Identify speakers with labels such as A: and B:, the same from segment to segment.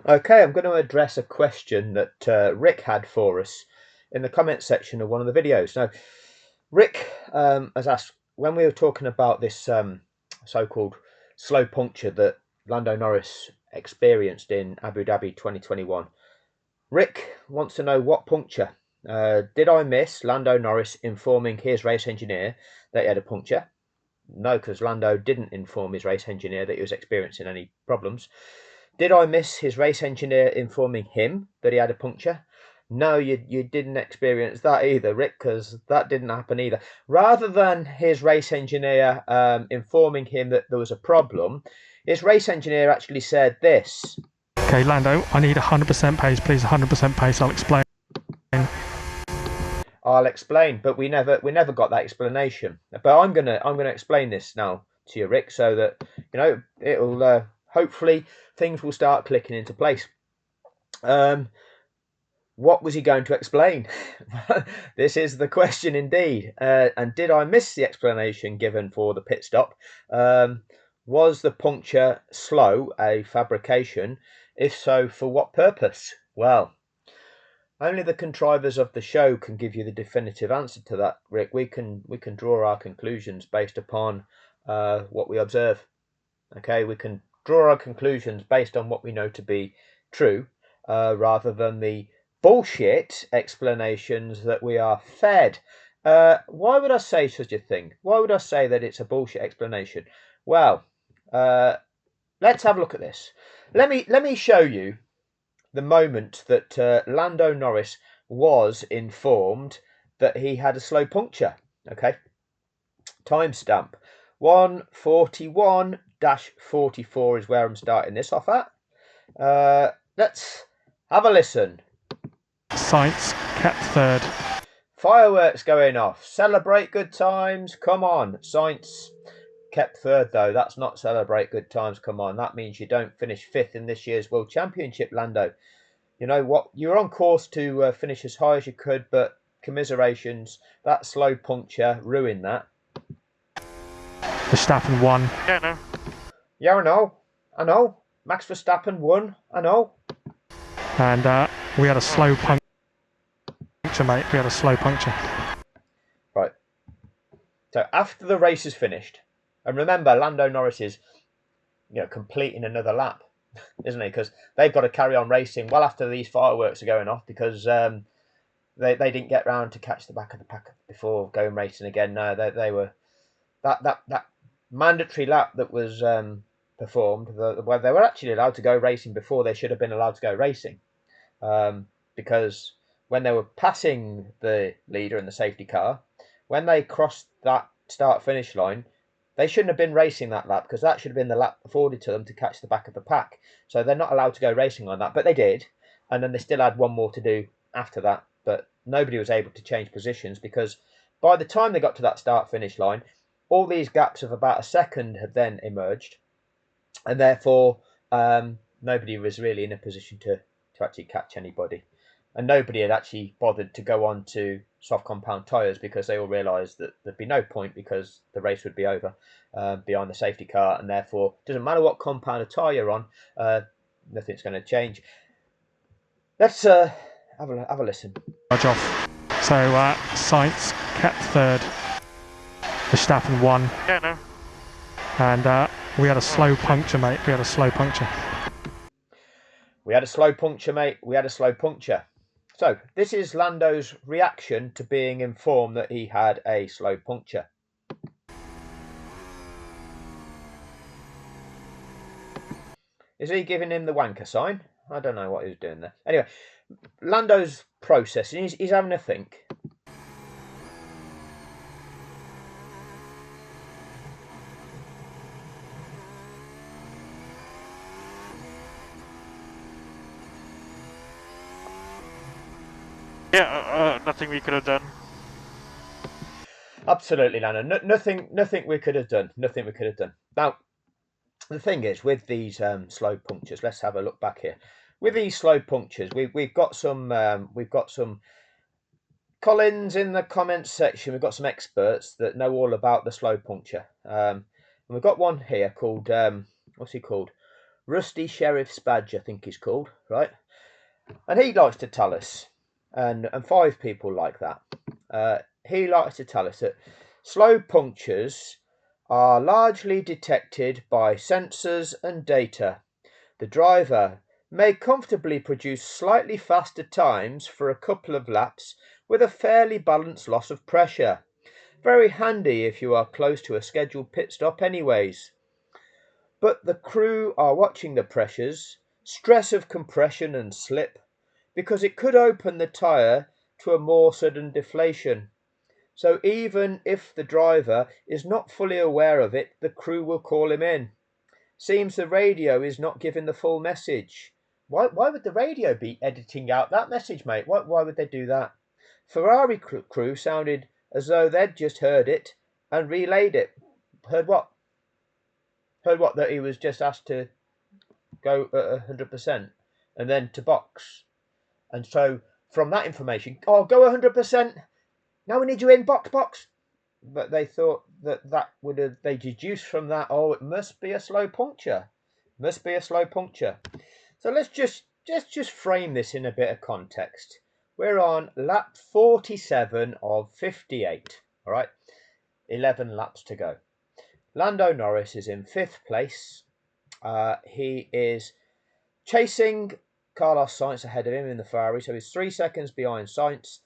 A: Okay, I'm going to address a question that Rick had for us in the comment section of one of the videos. Now, Rick has asked, when we were talking about this so-called slow puncture that Lando Norris experienced in Abu Dhabi 2021, Rick wants to know what puncture. Did I miss Lando Norris informing his race engineer that he had a puncture? No, because Lando didn't inform his race engineer that he was experiencing any problems. Did I miss his race engineer informing him that he had a puncture? No, you didn't experience that either, Rick, because that didn't happen either. Rather than his race engineer informing him that there was a problem, his race engineer actually said this.
B: Okay, Lando, I need 100% pace, please. 100% pace. I'll explain.
A: I'll explain, but we never got that explanation. But I'm gonna explain this now to you, Rick, so that it'll hopefully things will start clicking into place. What was he going to explain? This is the question indeed. And did I miss the explanation given for the pit stop? Was the puncture slow a fabrication? If so, for what purpose? Well, only the contrivers of the show can give you the definitive answer to that, Rick. We can draw our conclusions based upon what we observe. Okay, we can draw our conclusions based on what we know to be true, rather than the bullshit explanations that we are fed. Why would I say such a thing? Why would I say that it's a bullshit explanation? Well, let's have a look at this. Let me show you the moment that Lando Norris was informed that he had a slow puncture. Okay, timestamp 1:41-44 is where I'm starting this off at. Let's have a listen.
B: Sainz kept third.
A: Fireworks going off. Celebrate good times. Come on. Sainz kept third, though. That's not celebrate good times. Come on. That means you don't finish fifth in this year's World Championship, Lando. You know what? You're on course to finish as high as you could, but commiserations. That slow puncture ruined that.
B: Verstappen won.
C: Yeah, no.
A: Yeah, I know. Max Verstappen won. I know.
B: And we had a slow puncture, mate. We had a slow puncture.
A: Right. So after the race is finished, and remember, Lando Norris is, completing another lap, isn't he? Because they've got to carry on racing well after these fireworks are going off, because they didn't get round to catch the back of the pack before going racing again. No, they were that mandatory lap that was performed. Well, they were actually allowed to go racing before they should have been allowed to go racing, because when they were passing the leader in the safety car, when they crossed that start-finish line, they shouldn't have been racing that lap, because that should have been the lap afforded to them to catch the back of the pack. So they're not allowed to go racing on that, but they did, and then they still had one more to do after that, but nobody was able to change positions, because by the time they got to that start-finish line, all these gaps of about a second had then emerged, and therefore nobody was really in a position to actually catch anybody. And nobody had actually bothered to go on to soft compound tyres, because they all realised that there'd be no point, because the race would be over behind the safety car, and therefore it doesn't matter what compound of tyre you're on, nothing's going to change. Let's have a listen.
B: Off. So Sainz kept third. Verstappen won.
C: Yeah, no.
B: And we had a slow puncture, mate. We had a slow puncture.
A: We had a slow puncture, mate. We had a slow puncture. So this is Lando's reaction to being informed that he had a slow puncture. Is he giving him the wanker sign? I don't know what he was doing there. Anyway, Lando's processing. He's having a think.
C: Yeah, nothing we could have done.
A: Absolutely, Lando. Nothing we could have done. Nothing we could have done. Now, the thing is, with these slow punctures, let's have a look back here. With these slow punctures, we've got some Collins in the comments section. We've got some experts that know all about the slow puncture. And we've got one here called what's he called? Rusty Sheriff's Badge, I think he's called, right? And he likes to tell us, and 5 people like that. He likes to tell us that slow punctures are largely detected by sensors and data. The driver may comfortably produce slightly faster times for a couple of laps with a fairly balanced loss of pressure. Very handy if you are close to a scheduled pit stop anyways. But the crew are watching the pressures, stress of compression and slip, because it could open the tyre to a more sudden deflation. So even if the driver is not fully aware of it, the crew will call him in. Seems the radio is not giving the full message. Why would the radio be editing out that message, mate? Why would they do that? Ferrari crew sounded as though they'd just heard it and relayed it. Heard what? Heard what? That he was just asked to go at 100% and then to box. And so from that information, oh, go 100%. Now we need you in box. But they thought that would have, they deduced from that, oh, it must be a slow puncture. Must be a slow puncture. So let's just frame this in a bit of context. We're on lap 47 of 58. All right, 11 laps to go. Lando Norris is in 5th place. He is chasing Carlos Sainz ahead of him in the Ferrari, so he's 3 seconds behind Sainz.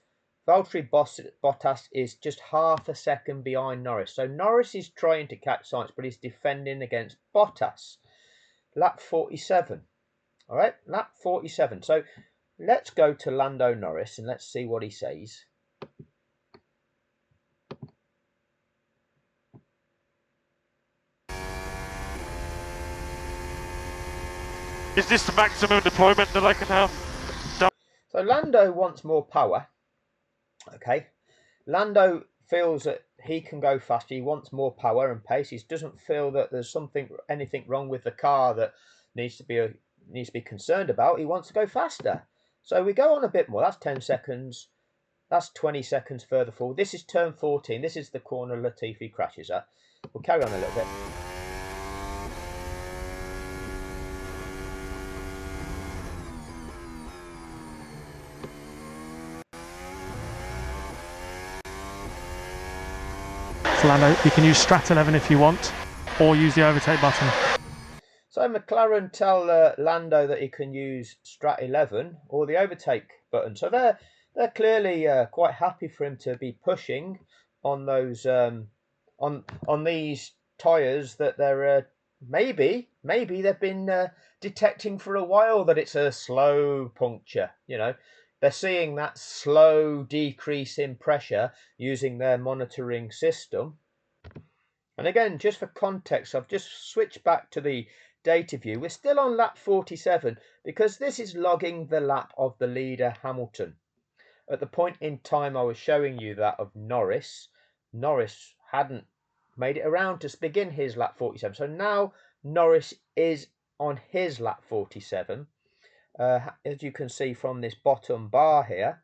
A: Valtteri Bottas is just half a second behind Norris. So Norris is trying to catch Sainz, but he's defending against Bottas. Lap 47. All right, lap 47. So let's go to Lando Norris and let's see what he says.
C: Is this the maximum deployment that I can have?
A: So Lando wants more power. Okay, Lando feels that he can go faster. He wants more power and pace. He doesn't feel that there's anything wrong with the car that needs to be concerned about. He wants to go faster. So we go on a bit more. That's 10 seconds. That's 20 seconds further forward. This is turn 14. This is the corner Latifi crashes at. We'll carry on a little bit.
B: Lando, you can use Strat 11 if you want, or use the overtake button.
A: So McLaren tell Lando that he can use Strat 11 or the overtake button. So they're clearly quite happy for him to be pushing on those on these tyres that they're maybe they've been detecting for a while that it's a slow puncture. You know, they're seeing that slow decrease in pressure using their monitoring system. And again, just for context, I've just switched back to the data view. We're still on lap 47 because this is logging the lap of the leader Hamilton. At the point in time I was showing you that of Norris hadn't made it around to begin his lap 47. So now Norris is on his lap 47. As you can see from this bottom bar here,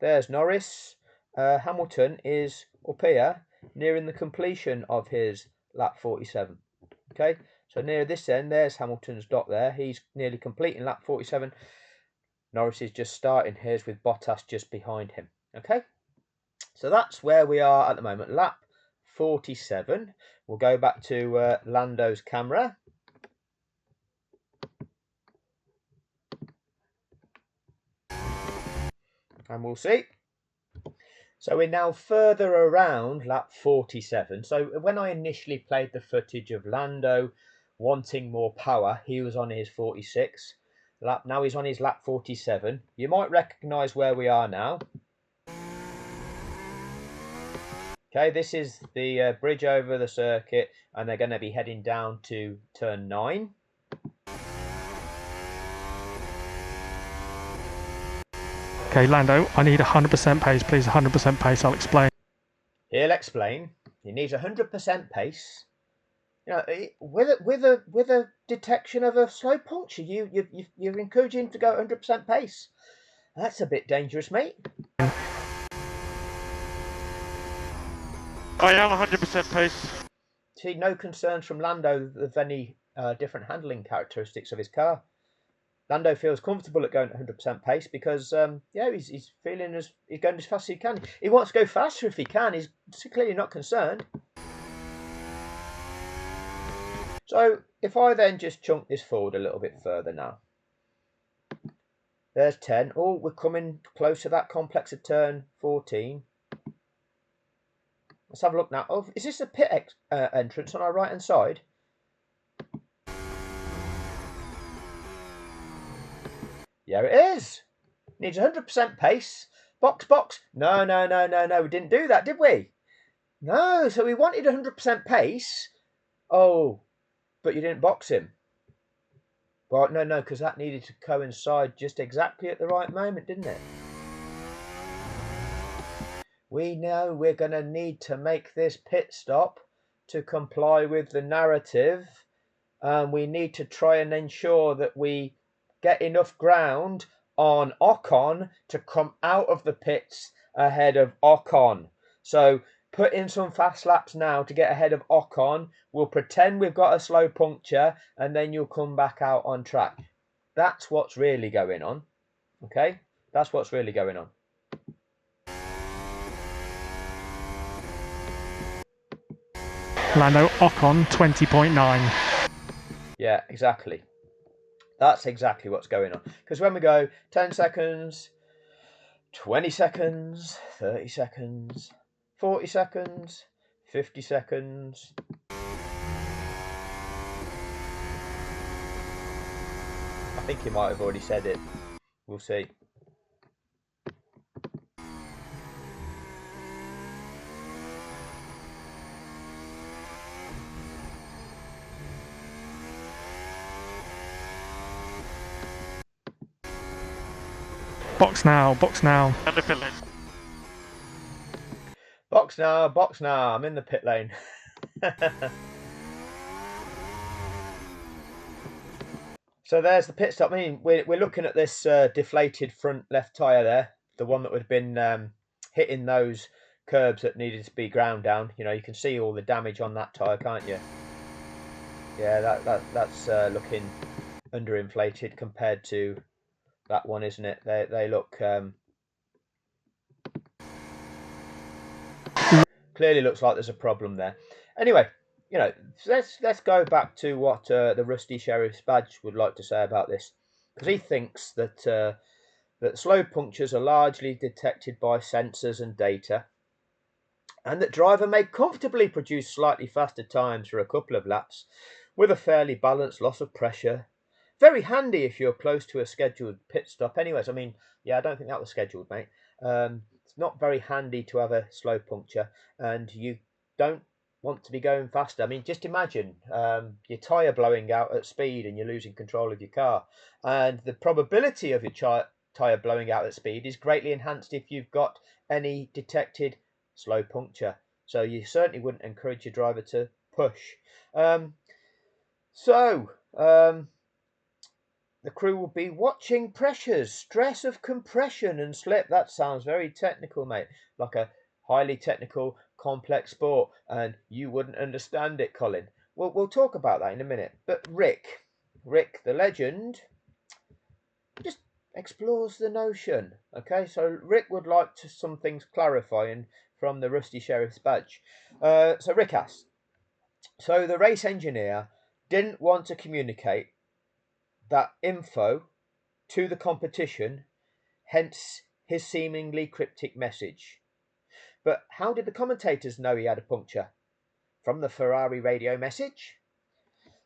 A: there's Norris. Hamilton is up here, nearing the completion of his lap 47. Okay, so near this end, there's Hamilton's dot there. He's nearly completing lap 47. Norris is just starting his with Bottas just behind him. Okay, so that's where we are at the moment, lap 47. We'll go back to Lando's camera. And we'll see. So we're now further around lap 47. So when I initially played the footage of Lando wanting more power, he was on his 46 lap. Now he's on his lap 47. You might recognise where we are now. Okay, this is the bridge over the circuit, and they're going to be heading down to turn 9.
B: Okay, Lando, I need 100% pace, please. 100% pace. I'll explain.
A: He'll explain. He needs 100% pace. You know, with a detection of a slow puncture, you're encouraging him to go 100% pace. That's a bit dangerous, mate.
C: I am 100% pace.
A: See, no concerns from Lando of any different handling characteristics of his car. Lando feels comfortable at going at 100% pace because, he's feeling he's going as fast as he can. He wants to go faster if he can. He's clearly not concerned. So if I then just chunk this forward a little bit further now. There's 10. Oh, we're coming close to that complex of turn 14. Let's have a look now. Oh, is this a pit entrance on our right hand side? Yeah, it is. Needs 100% pace. Box, box. No. We didn't do that, did we? No, so we wanted 100% pace. Oh, but you didn't box him. Well, no, because that needed to coincide just exactly at the right moment, didn't it? We know we're going to need to make this pit stop to comply with the narrative. We need to try and ensure that we get enough ground on Ocon to come out of the pits ahead of Ocon. So put in some fast laps now to get ahead of Ocon. We'll pretend we've got a slow puncture and then you'll come back out on track. That's what's really going on. Okay? That's what's really going on.
B: Lando Ocon 20.9.
A: Yeah, exactly. That's exactly what's going on. Because when we go 10 seconds, 20 seconds, 30 seconds, 40 seconds, 50 seconds. I think he might have already said it. We'll see.
B: Box now, box now.
C: And the pit lane.
A: Box now, box now. I'm in the pit lane. So there's the pit stop. I mean, we're looking at this deflated front left tyre there. The one that would have been hitting those curbs that needed to be ground down. You know, you can see all the damage on that tyre, can't you? Yeah, that's looking underinflated compared to that one, isn't it? They look clearly looks like there's a problem there. Anyway, you know, let's go back to what the Rusty Sheriff's Badge would like to say about this, because he thinks that that slow punctures are largely detected by sensors and data, and that driver may comfortably produce slightly faster times for a couple of laps with a fairly balanced loss of pressure. Very handy if you're close to a scheduled pit stop. Anyways, I mean, yeah, I don't think that was scheduled, mate. It's not very handy to have a slow puncture, and you don't want to be going faster. I mean, just imagine your tyre blowing out at speed and you're losing control of your car. And the probability of your tyre blowing out at speed is greatly enhanced if you've got any detected slow puncture. So you certainly wouldn't encourage your driver to push. The crew will be watching pressures, stress of compression and slip. That sounds very technical, mate. Like a highly technical, complex sport. And you wouldn't understand it, Colin. We'll talk about that in a minute. But Rick the legend, just explores the notion. Okay, so Rick would like some things clarifying from the Rusty Sheriff's Badge. So Rick asks, so the race engineer didn't want to communicate that info to the competition, hence his seemingly cryptic message. But how did the commentators know he had a puncture? From the Ferrari radio message?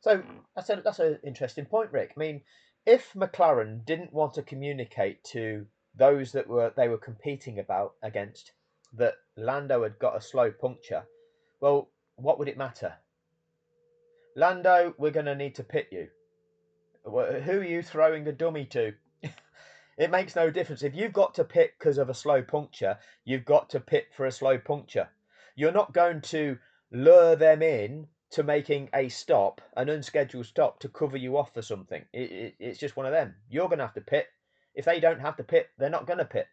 A: So that's an interesting point, Rick. I mean, if McLaren didn't want to communicate to those that they were competing against that Lando had got a slow puncture, well, what would it matter? Lando, we're going to need to pit you. Who are you throwing a dummy to? It makes no difference. If you've got to pit because of a slow puncture, you've got to pit for a slow puncture. You're not going to lure them in to making a stop, an unscheduled stop, to cover you off for something. It's just one of them. You're going to have to pit. If they don't have to pit, they're not going to pit.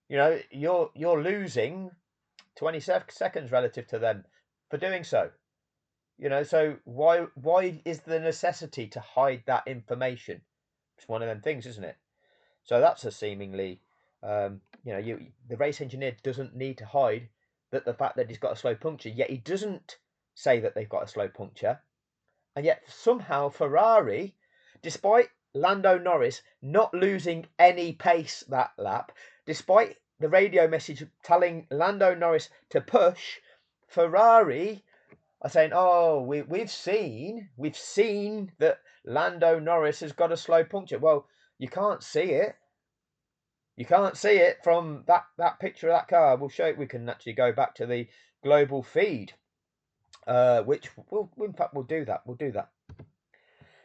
A: You know, you're losing 20 seconds relative to them for doing so. You know, so why is the necessity to hide that information? It's one of them things, isn't it? So that's a seemingly, the race engineer doesn't need to hide that the fact that he's got a slow puncture, yet he doesn't say that they've got a slow puncture, and yet somehow Ferrari, despite Lando Norris not losing any pace that lap, despite the radio message telling Lando Norris to push, Ferrari are saying, "Oh, we've seen that Lando Norris has got a slow puncture." Well, you can't see it. You can't see it from that picture of that car. We'll show it. We can actually go back to the global feed, which in fact we'll do that. We'll do that.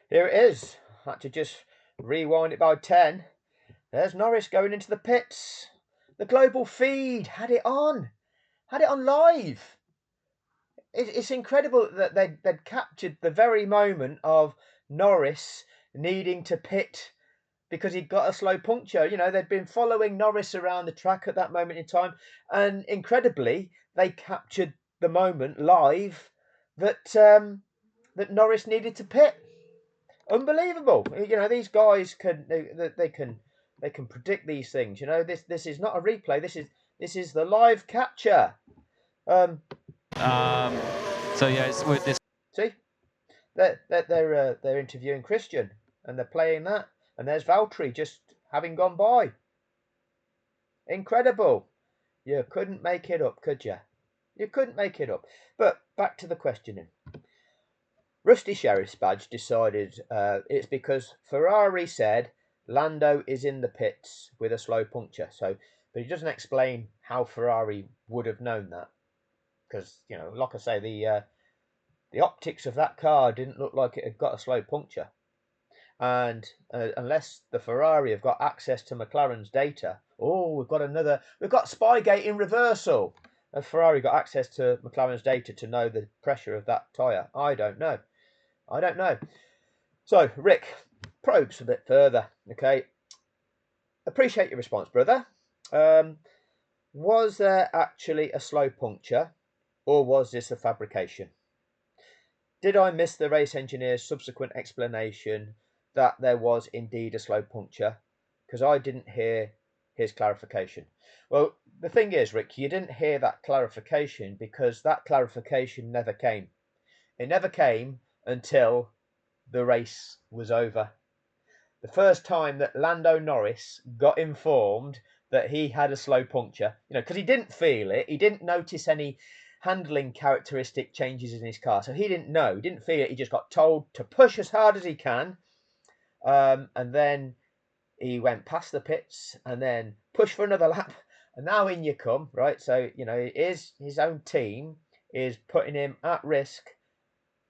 A: Here it is. I had to just rewind it by 10. There's Norris going into the pits. The global feed had it on live. It's incredible that they'd captured the very moment of Norris needing to pit because he'd got a slow puncture. You know, they'd been following Norris around the track at that moment in time, and incredibly, they captured the moment live that that Norris needed to pit. Unbelievable. You know, these guys they can predict these things. You know, this is not a replay. This is the live capture.
D: So yeah, it's with this.
A: See, they're interviewing Christian and they're playing that, and there's Valtteri just having gone by. Incredible. You couldn't make it up, could you? You couldn't make it up. But back to the questioning. Rusty Sheriff's Badge decided it's because Ferrari said Lando is in the pits with a slow puncture. So, but he doesn't explain how Ferrari would have known that, because you know, like I say, the optics of that car didn't look like it had got a slow puncture, and unless the Ferrari have got access to McLaren's data, we've got Spygate in reversal. Has Ferrari got access to McLaren's data to know the pressure of that tyre? I don't know. So, Rick, probes a bit further, okay? Appreciate your response, brother. Was there actually a slow puncture, or was this a fabrication? Did I miss the race engineer's subsequent explanation that there was indeed a slow puncture? Because I didn't hear his clarification. Well, the thing is, Rick, you didn't hear that clarification because that clarification never came. It never came until the race was over. The first time that Lando Norris got informed that he had a slow puncture, you know, because he didn't feel it, he didn't notice any handling characteristic changes in his car, so he didn't feel it. He just got told to push as hard as he can, and then he went past the pits and then pushed for another lap, and now in you come, right? So you know, his own team is putting him at risk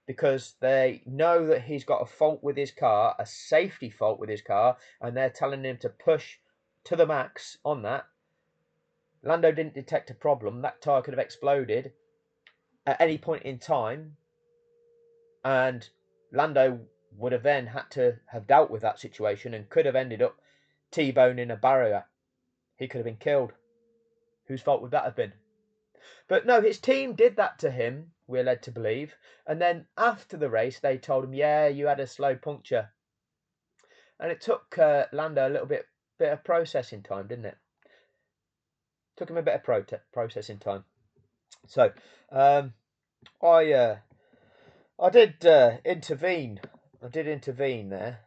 A: because they know that he's got a fault with his car, a safety fault with his car, and they're telling him to push to the max on that. Lando didn't detect a problem. That tyre could have exploded at any point in time, and Lando would have then had to have dealt with that situation and could have ended up T-boning a barrier. He could have been killed. Whose fault would that have been? But no, his team did that to him, we're led to believe. And then after the race, they told him, yeah, you had a slow puncture. And it took Lando a little bit of processing time, didn't it? Took him a bit of processing time. So I did intervene. I did intervene there.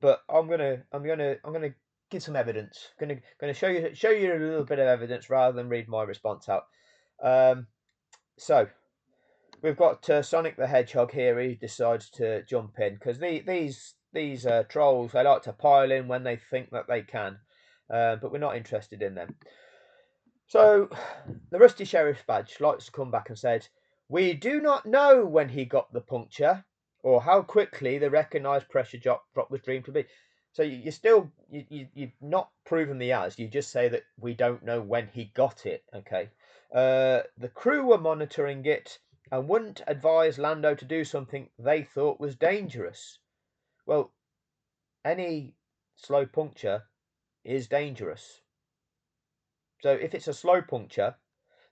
A: But I'm gonna give some evidence. Gonna show you a little bit of evidence rather than read my response out. So we've got Sonic the Hedgehog here. He decides to jump in because these trolls, they like to pile in when they think that they can, but we're not interested in them. So the Rusty Sheriff's Badge likes to come back and said, we do not know when he got the puncture or how quickly the recognised pressure drop was deemed to be. So you've not proven the as. You just say that we don't know when he got it. Okay. The crew were monitoring it and wouldn't advise Lando to do something they thought was dangerous. Well, any slow puncture is dangerous. So if it's a slow puncture,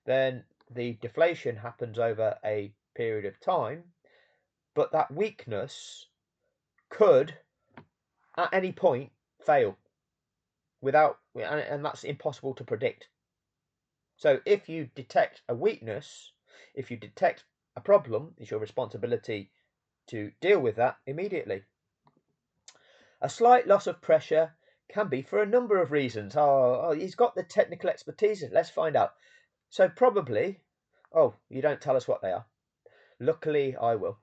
A: then the deflation happens over a period of time, but that weakness could at any point fail and that's impossible to predict. So if you detect a weakness, if you detect a problem, it's your responsibility to deal with that immediately. A slight loss of pressure can be for a number of reasons. He's got the technical expertise. Let's find out. So probably, you don't tell us what they are. Luckily, I will.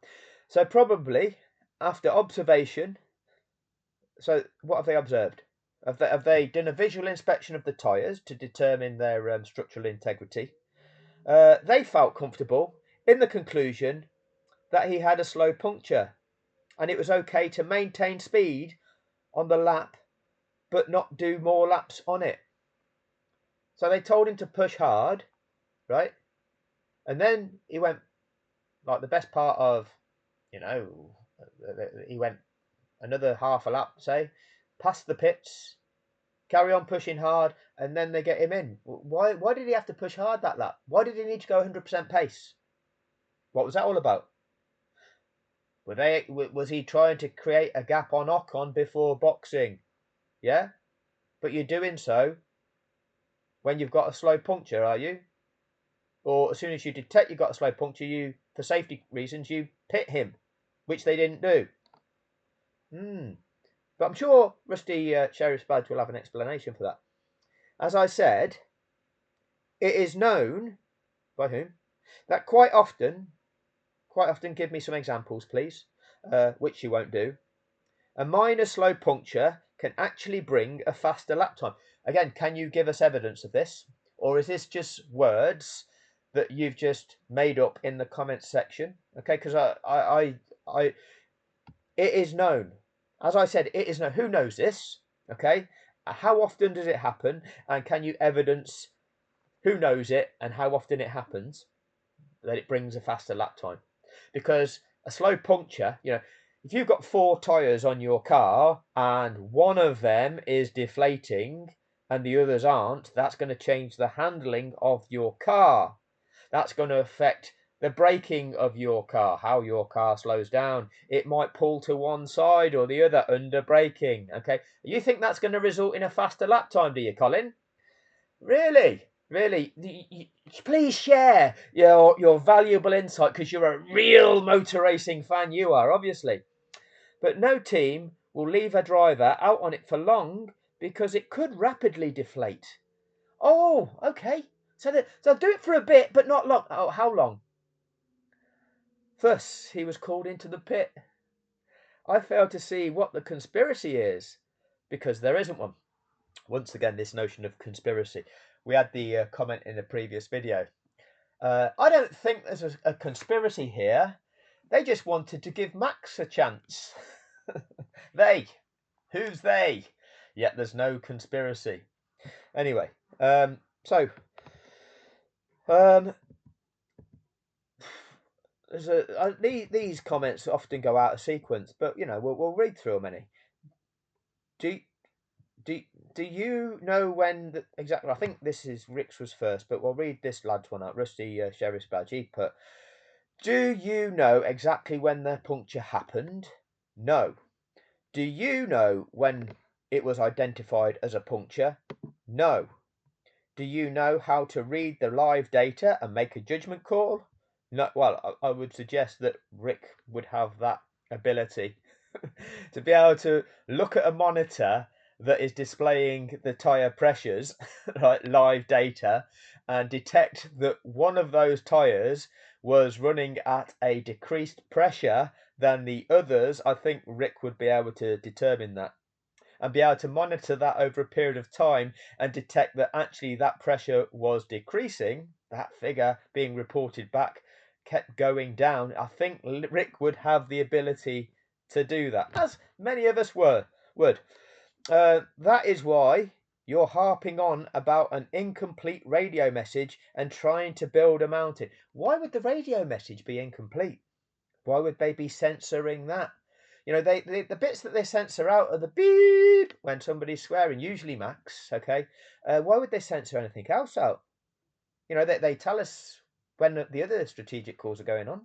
A: So probably after observation. So what have they observed? Have they done a visual inspection of the tyres to determine their structural integrity? They felt comfortable in the conclusion that he had a slow puncture and it was okay to maintain speed on the lap but not do more laps on it. So they told him to push hard, right? And then he went, like the best part of, he went another half a lap, say, past the pits, carry on pushing hard, and then they get him in. Why did he have to push hard that lap? Why did he need to go 100% pace? What was that all about? Was he trying to create a gap on Ocon before boxing? Yeah? But you're doing so when you've got a slow puncture, are you? Or as soon as you detect you've got a slow puncture, for safety reasons, you pit him, which they didn't do. But I'm sure Rusty Sheriff's Badge will have an explanation for that. As I said, it is known, by whom, that quite often, give me some examples, please, which you won't do. A minor slow puncture can actually bring a faster lap time. Again, can you give us evidence of this? Or is this just words that you've just made up in the comments section? Okay, because it is known. As I said, it is known. Who knows this? Okay, how often does it happen? And can you evidence who knows it and how often it happens that it brings a faster lap time? Because a slow puncture, if you've got 4 tyres on your car and one of them is deflating and the others aren't, that's going to change the handling of your car. That's going to affect the braking of your car, how your car slows down. It might pull to one side or the other under braking. Okay, you think that's going to result in a faster lap time, do you, Colin? Really? Please share your valuable insight, because you're a real motor racing fan, you are, obviously. But no team will leave a driver out on it for long because it could rapidly deflate. Oh, okay. So do it for a bit, but not long. Oh, how long? Thus, he was called into the pit. I fail to see what the conspiracy is, because there isn't one. Once again, this notion of conspiracy. We had the comment in the previous video. I don't think there's a conspiracy here. They just wanted to give Max a chance. They? Who's they? Yet there's no conspiracy. Anyway, these comments often go out of sequence, but we'll read through them. Do you know when exactly? I think this is Rick's was first, but we'll read this lad's one out. Rusty Sheriff's Badge. He put, do you know exactly when the puncture happened? No. Do you know when it was identified as a puncture? No. Do you know how to read the live data and make a judgment call? No. Well, I would suggest that Rick would have that ability to be able to look at a monitor that is displaying the tyre pressures, like live data, and detect that one of those tyres was running at a decreased pressure than the others. I think Rick would be able to determine that and be able to monitor that over a period of time and detect that actually that pressure was decreasing, that figure being reported back kept going down. I think Rick would have the ability to do that, as many of us would. That is why you're harping on about an incomplete radio message and trying to build a mountain. Why would the radio message be incomplete? Why would they be censoring that? The bits that they censor out are the beep when somebody's swearing, usually Max, okay? Why would they censor anything else out? They tell us when the other strategic calls are going on.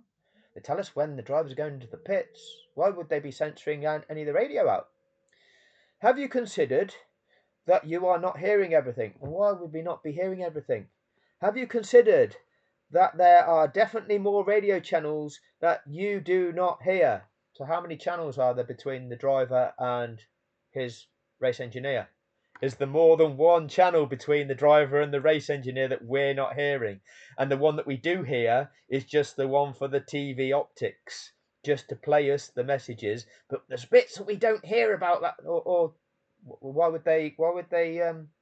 A: They tell us when the drivers are going into the pits. Why would they be censoring any of the radio out? Have you considered that you are not hearing everything? And why would we not be hearing everything? Have you considered that there are definitely more radio channels that you do not hear? So how many channels are there between the driver and his race engineer? Is there more than one channel between the driver and the race engineer that we're not hearing? And the one that we do hear is just the one for the TV optics, just to play us the messages. But there's bits that we don't hear about that, or why would they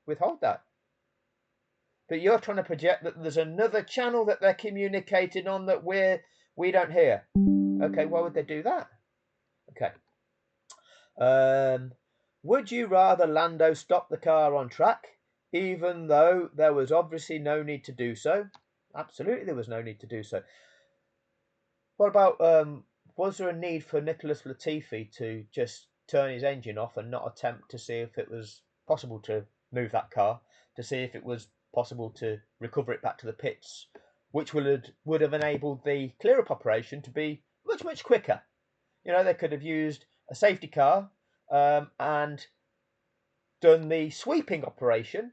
A: withhold that? But you're trying to project that there's another channel that they're communicating on that we don't hear. Okay, why would they do that? Okay. Would you rather Lando stop the car on track, even though there was obviously no need to do so? Absolutely, there was no need to do so. What about, was there a need for Nicholas Latifi to just turn his engine off and not attempt to see if it was possible to move that car, to see if it was possible to recover it back to the pits, which would have enabled the clear-up operation to be much, much quicker? You know, they could have used a safety car and done the sweeping operation.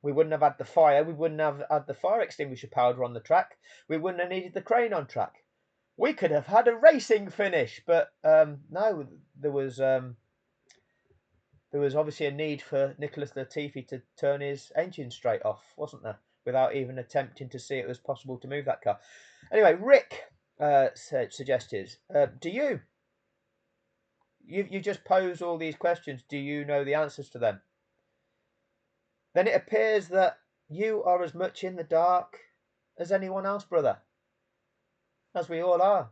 A: We wouldn't have had the fire. We wouldn't have had the fire extinguisher powder on the track. We wouldn't have needed the crane on track. We could have had a racing finish, but no, there was obviously a need for Nicholas Latifi to turn his engine straight off, wasn't there? Without even attempting to see it was possible to move that car. Anyway, Rick suggested, do you just pose all these questions. Do you know the answers to them? Then it appears that you are as much in the dark as anyone else, brother. As we all are.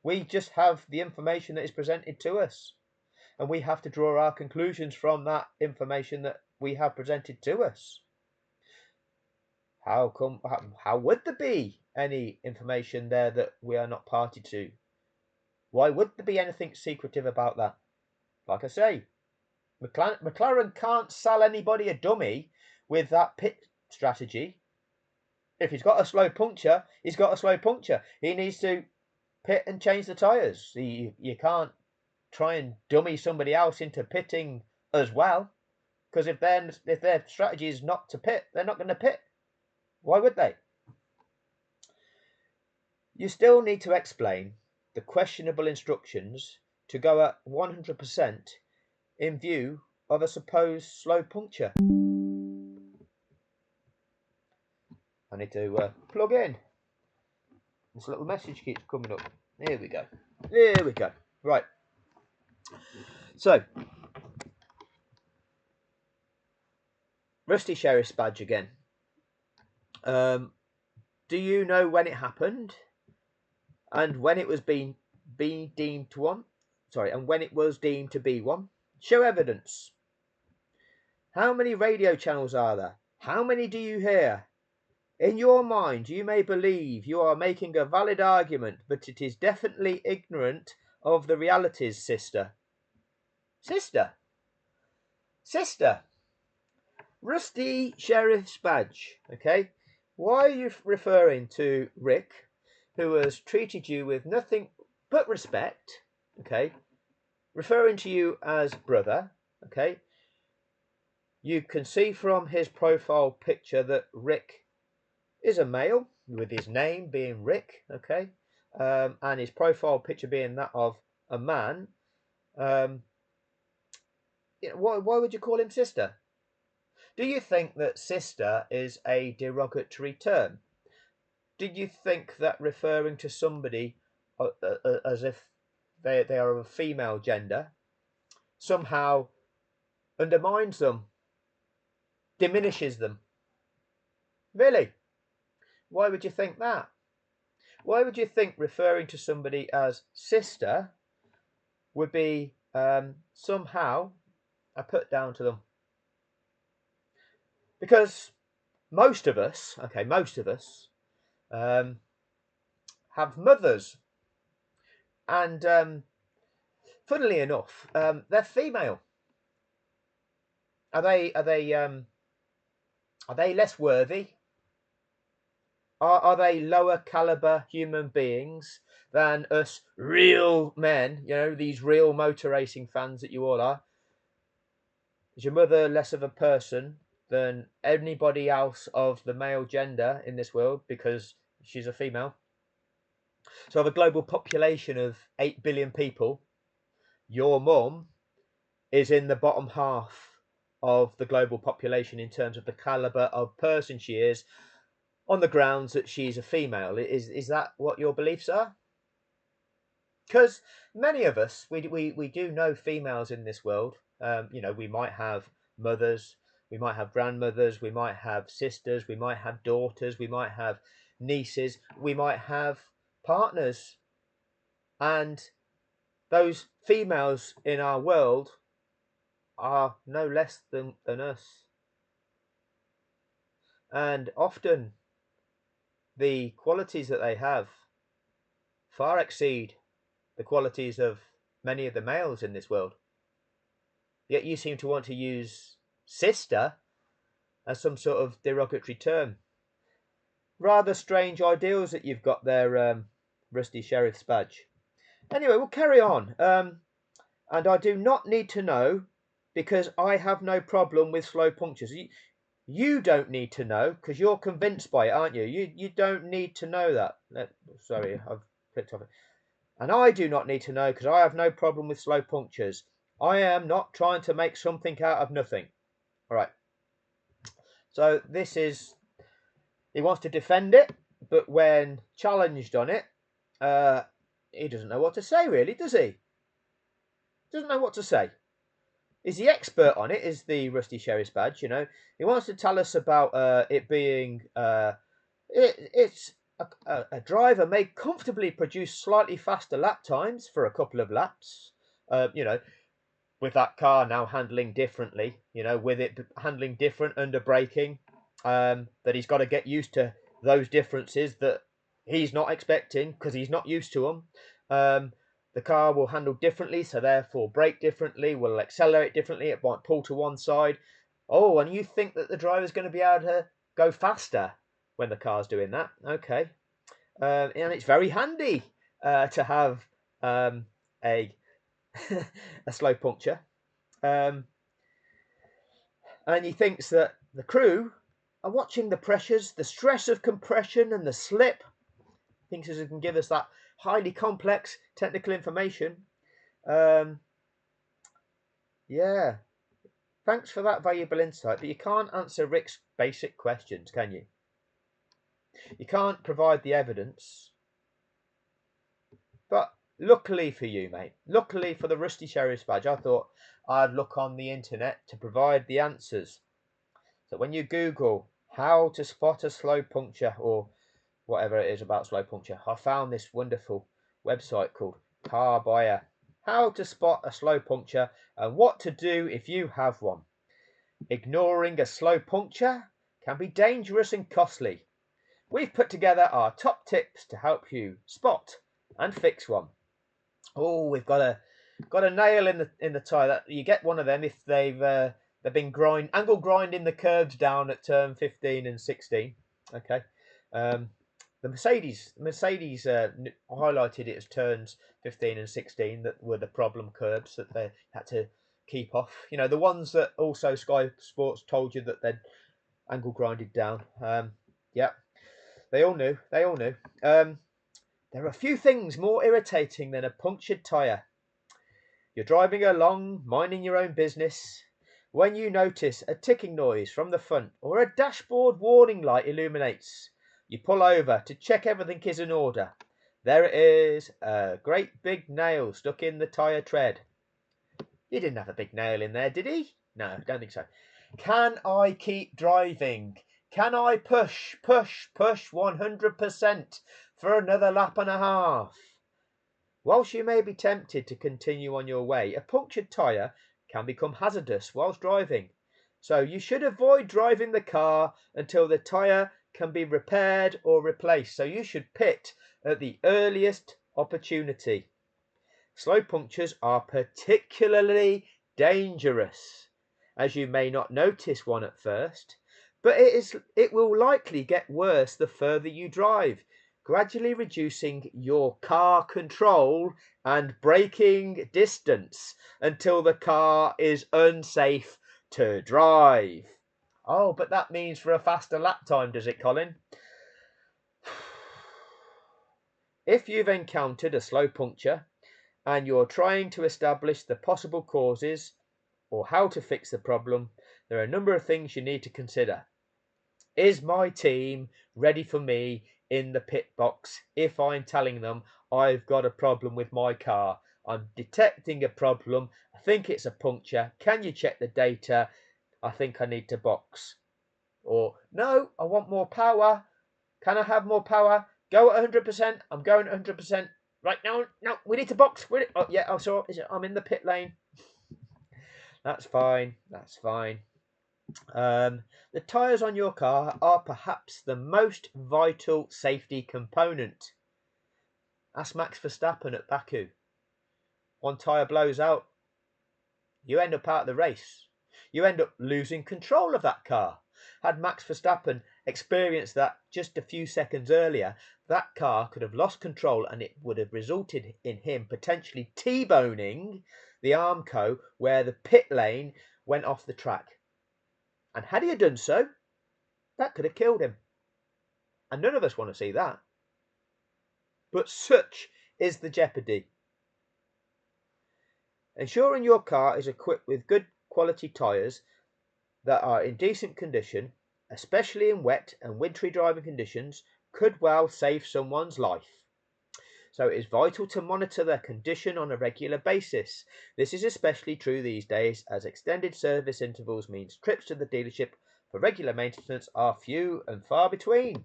A: We just have the information that is presented to us. And we have to draw our conclusions from that information that we have presented to us. How would there be any information there that we are not party to? Why would there be anything secretive about that? Like I say, McLaren can't sell anybody a dummy with that pit strategy. If he's got a slow puncture, he's got a slow puncture. He needs to pit and change the tyres. You can't try and dummy somebody else into pitting as well, because if their strategy is not to pit, they're not going to pit. Why would they? You still need to explain the questionable instructions to go at 100% in view of a supposed slow puncture. I need to plug in. This little message keeps coming up. Here we go. There we go. Right. So, Rusty Sheriff's badge again. Do you know when it happened? And when it was deemed one? Sorry, and when it was deemed to be one? Show evidence. How many radio channels are there? How many do you hear? In your mind, you may believe you are making a valid argument, but it is definitely ignorant of the realities, sister. Sister. Rusty Sheriff's badge, okay? Why are you referring to Rick, who has treated you with nothing but respect, okay? Referring to you as brother, okay? You can see from his profile picture that Rick is a male, with his name being Rick, okay? And his profile picture being that of a man. Why would you call him sister? Do you think that sister is a derogatory term? Do you think that referring to somebody as if they are of a female gender somehow undermines them, diminishes them? Really? Why would you think that? Why would you think referring to somebody as sister would be somehow a put down to them? Because most of us have mothers, and funnily enough, they're female. Are they less worthy? Are they lower caliber human beings than us real men? You know, these real motor racing fans that you all are. Is your mother less of a person than anybody else of the male gender in this world because she's a female? So, of a global population of 8 billion people, your mum is in the bottom half of the global population in terms of the caliber of person she is, on the grounds that she's a female. Is that what your beliefs are? Because many of us, we do know females in this world. You know, we might have mothers, we might have grandmothers, we might have sisters, we might have daughters, we might have nieces, we might have partners. And those females in our world are no less than us. And often the qualities that they have far exceed the qualities of many of the males in this world. Yet you seem to want to use sister as some sort of derogatory term. Rather strange ideals that you've got there, Rusty Sheriff's badge. Anyway, we'll carry on. And I do not need to know, because I have no problem with slow punctures. You don't need to know because you're convinced by it, aren't you? You don't need to know that. Sorry, I've clicked off it. And I do not need to know because I have no problem with slow punctures. I am not trying to make something out of nothing. All right. So this is, he wants to defend it, but when challenged on it, he doesn't know what to say, really, does he? Doesn't know what to say. Is the expert on it, is the Rusty Sheriff's badge, you know. He wants to tell us about it being, it's a driver may comfortably produce slightly faster lap times for a couple of laps, you know, with that car now handling differently, you know, with it handling different under braking, that he's got to get used to those differences that he's not expecting because he's not used to them. The car will handle differently, so therefore brake differently, will accelerate differently, it might pull to one side. Oh, and you think that the driver's going to be able to go faster when the car's doing that. Okay. And it's very handy to have a a slow puncture. And he thinks that the crew are watching the pressures, the stress of compression and the slip. Thinks he can give us that highly complex technical information. Yeah. Thanks for that valuable insight, but you can't answer Rick's basic questions, can you? You can't provide the evidence. But luckily for you, mate, luckily for the Rusty Sheriff's badge, I thought I'd look on the internet to provide the answers. So when you Google how to spot a slow puncture or whatever it is about slow puncture, I found this wonderful website called Car Buyer. How to spot a slow puncture and what to do if you have one. Ignoring a slow puncture can be dangerous and costly. We've put together our top tips to help you spot and fix one. Oh, we've got a nail in the tire. That you get one of them if they've been angle grinding the curves down at turn 15 and 16. Okay. The Mercedes highlighted it as turns 15 and 16 that were the problem curbs that they had to keep off. You know, the ones that also Sky Sports told you that they'd angle grinded down. Yeah, they all knew. There are a few things more irritating than a punctured tyre. You're driving along, minding your own business, when you notice a ticking noise from the front or a dashboard warning light illuminates. You pull over to check everything is in order. There it is, a great big nail stuck in the tyre tread. He didn't have a big nail in there, did he? No, don't think so. Can I keep driving? Can I push 100% for another lap and a half? Whilst you may be tempted to continue on your way, a punctured tyre can become hazardous whilst driving. So you should avoid driving the car until the tyre can be repaired or replaced. So you should pit at the earliest opportunity. Slow punctures are particularly dangerous, as you may not notice one at first, But it will likely get worse the further you drive, gradually reducing your car control and braking distance until the car is unsafe to drive. Oh, but that means for a faster lap time, does it, Colin? If you've encountered a slow puncture and you're trying to establish the possible causes or how to fix the problem, there are a number of things you need to consider. Is my team ready for me in the pit box if I'm telling them I've got a problem with my car? I'm detecting a problem. I think it's a puncture. Can you check the data? I think I need to box. Or, no, I want more power. Can I have more power? Go at 100%. I'm going at 100%. Right, no, we need to box. Oh, yeah, oh, so I'm in the pit lane. That's fine. That's fine. The tyres on your car are perhaps the most vital safety component. Ask Max Verstappen at Baku. One tyre blows out, you end up out of the race. You end up losing control of that car. Had Max Verstappen experienced that just a few seconds earlier, that car could have lost control and it would have resulted in him potentially T-boning the Armco where the pit lane went off the track. And had he done so, that could have killed him. And none of us want to see that. But such is the jeopardy. Ensuring your car is equipped with good quality tyres that are in decent condition, especially in wet and wintry driving conditions, could well save someone's life. So it is vital to monitor their condition on a regular basis. This is especially true these days as extended service intervals means trips to the dealership for regular maintenance are few and far between.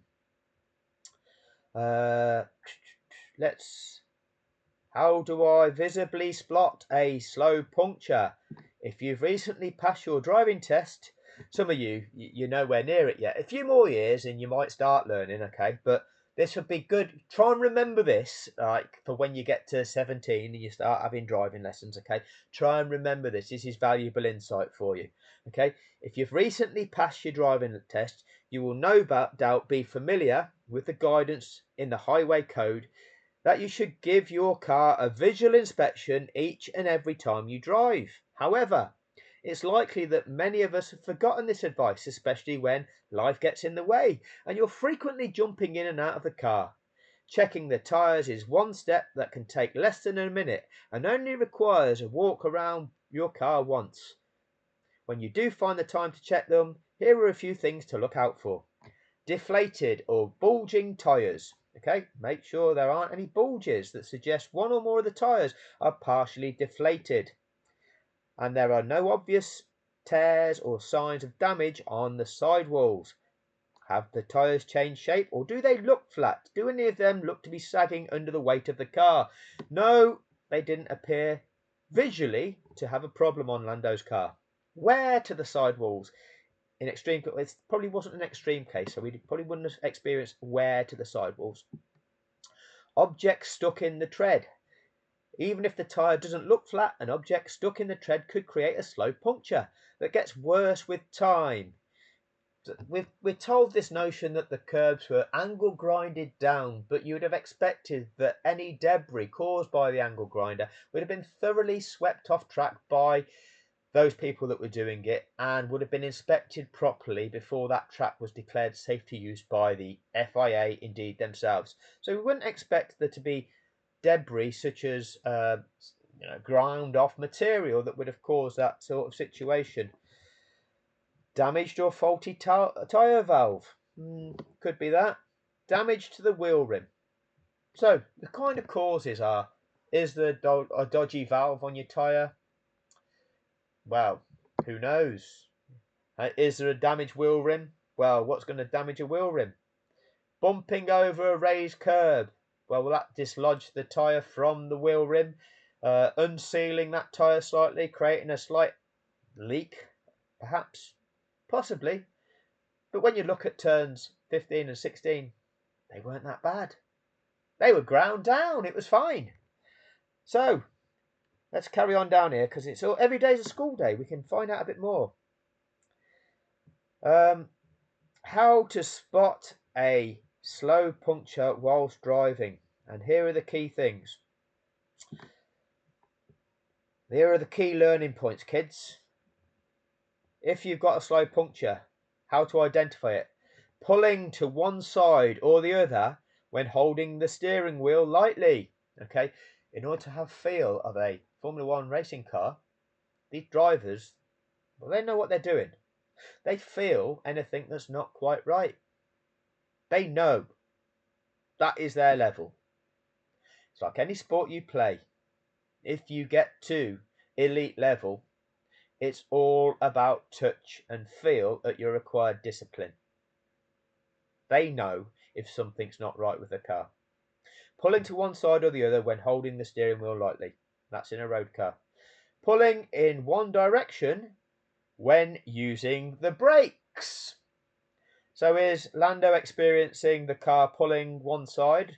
A: How do I visibly spot a slow puncture? If you've recently passed your driving test, some of you're nowhere near it yet. A few more years and you might start learning, okay? But this would be good. Try and remember this, like for when you get to 17 and you start having driving lessons, okay? Try and remember this. This is valuable insight for you, okay? If you've recently passed your driving test, you will no doubt be familiar with the guidance in the highway code that you should give your car a visual inspection each and every time you drive. However, it's likely that many of us have forgotten this advice, especially when life gets in the way and you're frequently jumping in and out of the car. Checking the tyres is one step that can take less than a minute and only requires a walk around your car once. When you do find the time to check them, here are a few things to look out for. Deflated or bulging tyres. Okay, make sure there aren't any bulges that suggest one or more of the tyres are partially deflated. And there are no obvious tears or signs of damage on the sidewalls. Have the tyres changed shape or do they look flat? Do any of them look to be sagging under the weight of the car? No, they didn't appear visually to have a problem on Lando's car. Wear to the sidewalls. In extreme, it probably wasn't an extreme case, so we probably wouldn't have experienced wear to the sidewalls. Objects stuck in the tread. Even if the tyre doesn't look flat, an object stuck in the tread could create a slow puncture that gets worse with time. We're told this notion that the curbs were angle grinded down, but you would have expected that any debris caused by the angle grinder would have been thoroughly swept off track by those people that were doing it and would have been inspected properly before that track was declared safe to use by the FIA indeed themselves. So we wouldn't expect there to be debris such as ground off material that would have caused that sort of situation. Damaged or faulty tyre valve. Could be that. Damage to the wheel rim. So the kind of causes are, is there a dodgy valve on your tyre? Well, who knows? Is there a damaged wheel rim? Well, what's going to damage a wheel rim? Bumping over a raised curb. Well, will that dislodge the tyre from the wheel rim? Unsealing that tyre slightly, creating a slight leak, perhaps? Possibly. But when you look at turns 15 and 16, they weren't that bad. They were ground down. It was fine. So, let's carry on down here because it's every day's a school day. We can find out a bit more. how to spot a slow puncture whilst driving. And here are the key things. Here are the key learning points, kids. If you've got a slow puncture, how to identify it. Pulling to one side or the other when holding the steering wheel lightly. Okay, in order to have feel of a Formula One racing car, these drivers, well, they know what they're doing. They feel anything that's not quite right. They know that is their level. It's like any sport you play. If you get to elite level, it's all about touch and feel at your required discipline. They know if something's not right with the car. Pulling to one side or the other when holding the steering wheel lightly. That's in a road car. Pulling in one direction when using the brakes. So is Lando experiencing the car pulling one side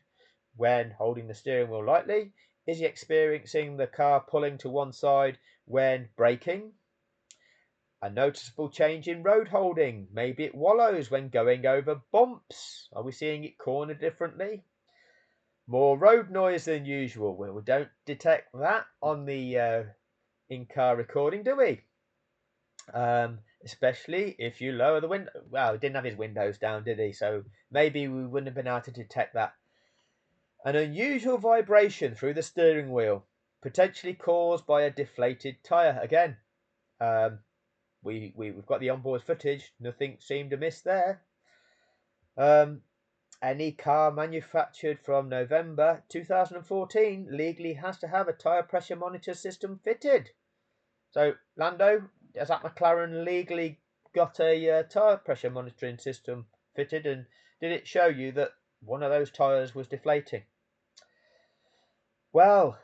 A: when holding the steering wheel lightly? Is he experiencing the car pulling to one side when braking? A noticeable change in road holding. Maybe it wallows when going over bumps. Are we seeing it corner differently? More road noise than usual. Well, we don't detect that on the in-car recording, do we? Especially if you lower the window. Well, he didn't have his windows down, did he? So maybe we wouldn't have been able to detect that. An unusual vibration through the steering wheel, potentially caused by a deflated tyre. Again, we've got the onboard footage. Nothing seemed amiss there. Any car manufactured from November 2014 legally has to have a tyre pressure monitor system fitted. So, Lando, has that McLaren legally got a tyre pressure monitoring system fitted? And did it show you that one of those tyres was deflating? Well,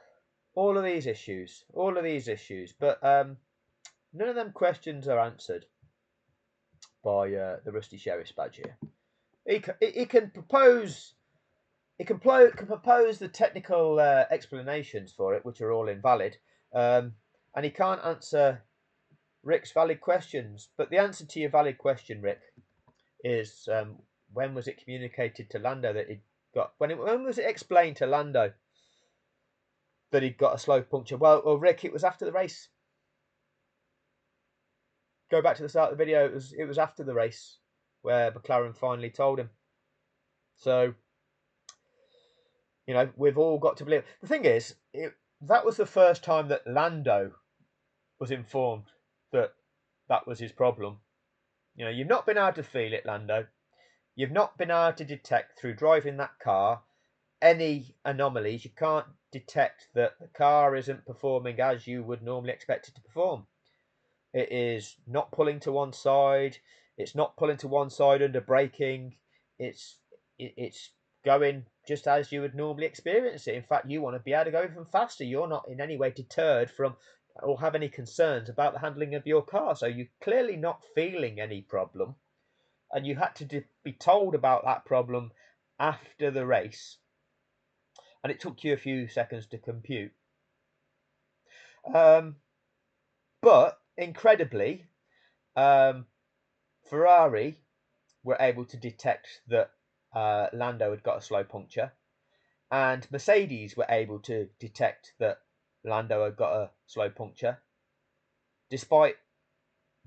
A: all of these issues, but none of them questions are answered by the Rusty Sheriff's badge here. He can propose the technical explanations for it, which are all invalid, and he can't answer Rick's valid questions. But the answer to your valid question, Rick, is when was it communicated to Lando that he'd got? When was it explained to Lando that he'd got a slow puncture? Well, Rick, it was after the race. Go back to the start of the video. It was after the race where McLaren finally told him. So, you know, we've all got to believe. The thing is, that was the first time that Lando was informed that that was his problem. You know, you've not been able to feel it, Lando. You've not been able to detect through driving that car any anomalies. You can't detect that the car isn't performing as you would normally expect it to perform. It is not pulling to one side. It's not pulling to one side under braking. It's going just as you would normally experience it. In fact, you want to be able to go even faster. You're not in any way deterred from or have any concerns about the handling of your car. So you're clearly not feeling any problem. And you had to be told about that problem after the race. And it took you a few seconds to compute. But incredibly, Ferrari were able to detect that Lando had got a slow puncture, and Mercedes were able to detect that Lando had got a slow puncture, despite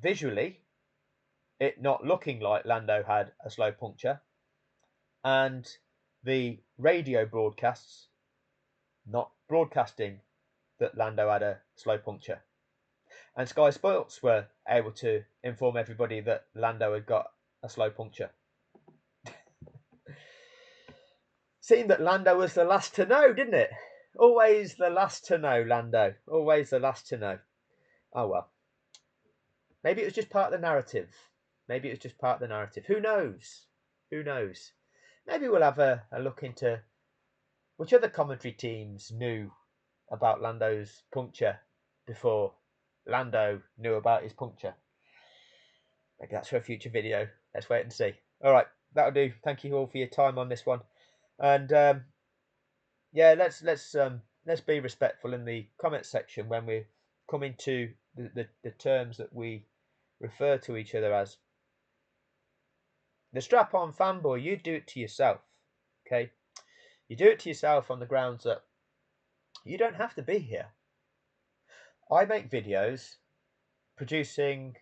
A: visually it not looking like Lando had a slow puncture, and the radio broadcasts not broadcasting that Lando had a slow puncture. And Sky Sports were able to inform everybody that Lando had got a slow puncture. Seemed that Lando was the last to know, didn't it? Always the last to know, Lando. Always the last to know. Oh well. Maybe it was just part of the narrative. Who knows? Maybe we'll have a look into which other commentary teams knew about Lando's puncture before Lando knew about his puncture. Maybe that's for a future video. Let's wait and see. All right, that'll do. Thank you all for your time on this one. And yeah, let's be respectful in the comment section when we're coming to the terms that we refer to each other as. The strap-on fanboy, you do it to yourself, okay? You do it to yourself on the grounds that you don't have to be here. I make videos producing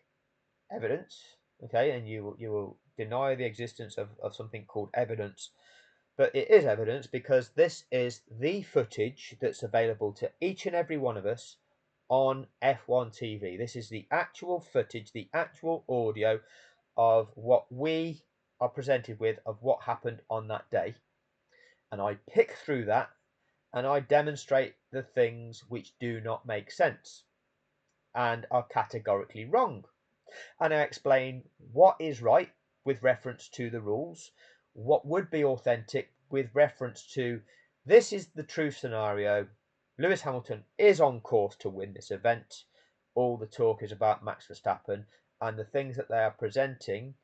A: evidence, okay, and you will deny the existence of something called evidence, but it is evidence because this is the footage that's available to each and every one of us on F1 TV. This is the actual footage, the actual audio of what we are presented with of what happened on that day, and I pick through that and I demonstrate the things which do not make sense and are categorically wrong, and I explain what is right with reference to the rules, what would be authentic with reference to this is the true scenario. Lewis Hamilton is on course to win this event. All the talk is about Max Verstappen, and the things that they are presenting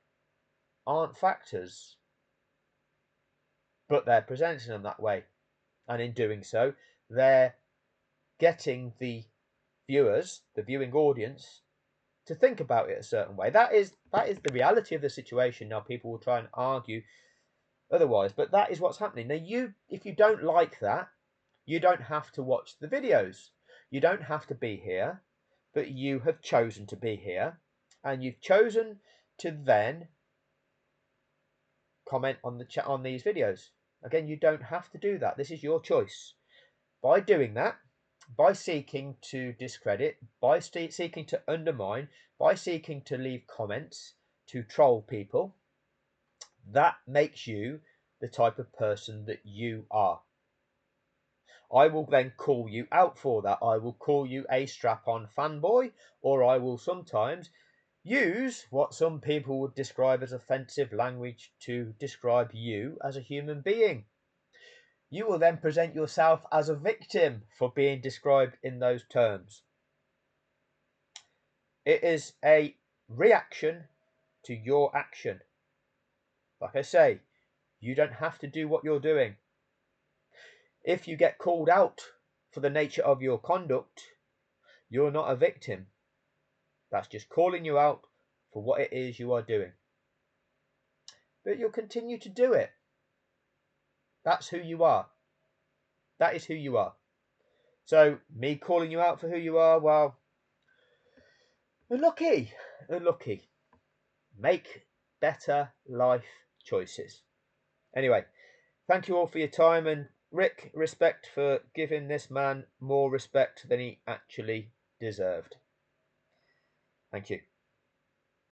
A: aren't factors, but they're presenting them that way, and in doing so they're getting the viewers, the viewing audience, to think about it a certain way. That is the reality of the situation. Now people will try and argue otherwise, but that is what's happening. Now if you don't like that, you don't have to watch the videos. You don't have to be here, but you have chosen to be here, and you've chosen to then comment on the chat on these videos. Again, you don't have to do that. This is your choice. By doing that, by seeking to discredit, by seeking to undermine, by seeking to leave comments, to troll people, that makes you the type of person that you are. I will then call you out for that. I will call you a strap-on fanboy, or I will sometimes use what some people would describe as offensive language to describe you as a human being. You will then present yourself as a victim for being described in those terms. It is a reaction to your action. Like I say, you don't have to do what you're doing. If you get called out for the nature of your conduct, you're not a victim. That's just calling you out for what it is you are doing. But you'll continue to do it. That's who you are. That is who you are. So me calling you out for who you are, well, unlucky. Make better life choices. Anyway, thank you all for your time, and Rick, respect for giving this man more respect than he actually deserved. Thank you.